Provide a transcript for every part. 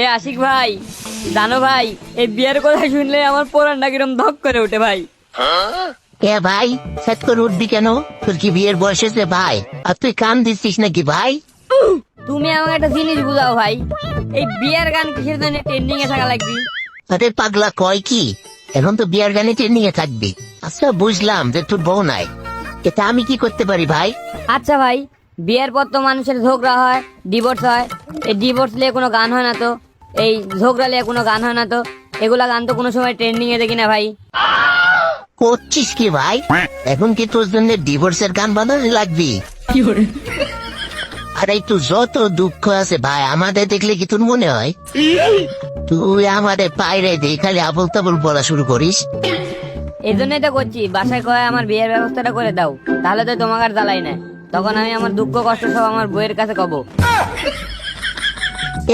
এ আশিক ভাই, জানো ভাই, এই বিয়ের কথা শুনলে আমার পোড়ানটা কিরম ধক করে ওঠে ভাই। এ ভাই, সেট করে উঠবি কেন? তোর কি বিয়ের বয়স হয়েছে ভাই? আর তুই কান দিচ্ছিস নাকি ভাই? তুমি আমাকে একটা জিনিস বুঝাও ভাই, এই বিয়ের গান কিসের জন্য ট্রেন্ডিং এ থাকা লাগবে? আরে পাগলা কয় কি, এখন তো বিয়ের গানে ট্রেন্ডিং এ থাকবি। আচ্ছা বুঝলাম যে তোর বউ নাই, এটা আমি কি করতে পারি ভাই? আচ্ছা ভাই, বিয়ের পর তো মানুষের ঝগড়া হয়, ডিভোর্স হয়। এই ডিভোর্স নিয়ে কোনো গান হয় না তো, এই ঝগড়া নিয়ে কোনো গান হয় না তো, এগুলা গান তো কোনো সময় ট্রেন্ডিং এ দেখি না ভাই। করছিস কি ভাই? এখন কি তোর জন্য ডিভোর্সের গান বানানো লাগবি? আর একটু যত দুঃখ আছে ভাই আমাদের দেখলে কি তোর মনে হয় তুই আমাদের পায়রে দিয়ে খালি আবল তাবল বলা শুরু করিস? এই জন্যই তো করছি, বাসায় কয়ে আমার বিয়ের ব্যবস্থাটা করে দাও, তাহলে তো তোমাকে আর জ্বালাই না। তখন আমি আমার দুঃখ কষ্ট সব আমার বইয়ের কাছে কব।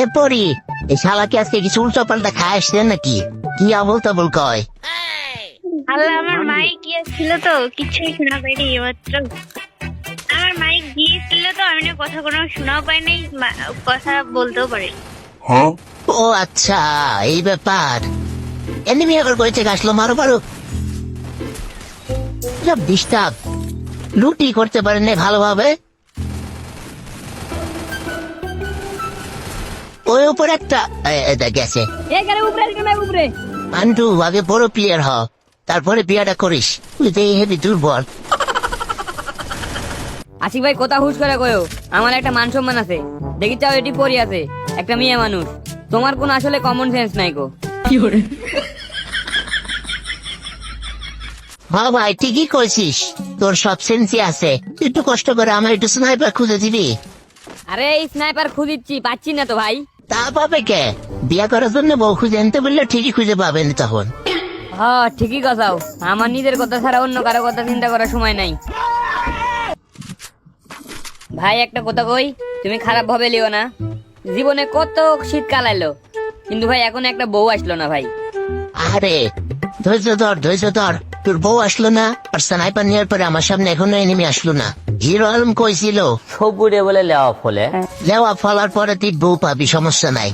এরপরই এই শালাকে আজকে কিছু উল্টো পাল্টা খায় আসছে নাকি? কি আবল তাবল কয়? আল্লাহ, আমার মাইক গিয়েছিল তো কিছুই শোনা পাইনি মাত্র। আমার মাইক গিয়েছিল তো আমি না কথা কোনো শোনাও পাইনি, কথা বলতেও পারি। ও আচ্ছা, এই ব্যাপার। এনিমি আবার কই থেকে আসলো? মারো মারো, সব ডিস্টার্ব। লুটি করতে পারেন না ভালোভাবে। ওই উপর একটা গেছে। উপরে আন্টু আগে বড় প্লেয়ার হ, তারপরে বিয়াটা করিস। তুই তো হেবি দুর্বল। আশিক ভাই, কথা হুশ করে কয়ো, আমার একটা মান সম্মান আছে। দেখি চাও এটি পরি আছে, একটা মেয়ে মানুষ। তোমার কোন আসলে কমন সেন্স নাই গো। হ্যাঁ ভাই, ঠিকই কইছিস, তোর সব সেন্সই আছে। তুই একটু কষ্ট করে আমার একটু স্নাইপার খুঁজে দিবি। আরে এই স্নাইপার খুঁজিচ্ছি, পাচ্ছি না তো ভাই। তা পাবে কে? বিয়া করার জন্য বউ খুঁজে আনতে বললে ঠিকই খুঁজে পাবেন তখন। হ্যাঁ ঠিকই কথাও, আমার নিজের কথা ছাড়া অন্য কারো কথা চিন্তা করার সময় নাই। ভাই একটা কথা কই, তুমি খারাপ ভাবে লিও না। জীবনে কত শীতকাল এলো, কিন্তু ভাই এখন একটা বউ আসলো না ভাই। আরে ধৈর্য ধর, ধৈর্য ধর। তোর বউ আসলো না, আর স্নাইপার নেওয়ার পরে আমার সামনে এখনো এনিমি আসলো না। হিরো আলম কইছিল সবুরে বলে লেওয়া ফলে লেওয়া ফলার পরে তুই বউ পাবি, সমস্যা নাই।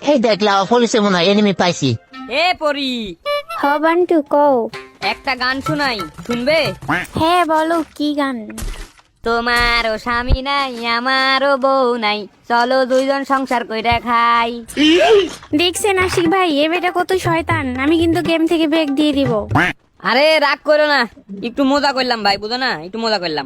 এই দেখ লেওয়া ফলিছে মনে হয়, এনিমি পাইছি। এ পরি, হ বান্টু কও। একটা গান শুনাই, শুনবে? হ্যাঁ বলো, কি গান? তোমারও স্বামী নাই, আমারও বউ নাই, চলো দুইজন সংসার কইরা খাই। দেখছেন আশিক ভাই, এ বেটা কত শয়তান। আমি কিন্তু গেম থেকে ব্রেক দিয়ে দিব। আরে রাগ করো না, একটু মজা করলাম ভাই, বুঝো না, একটু মজা করলাম।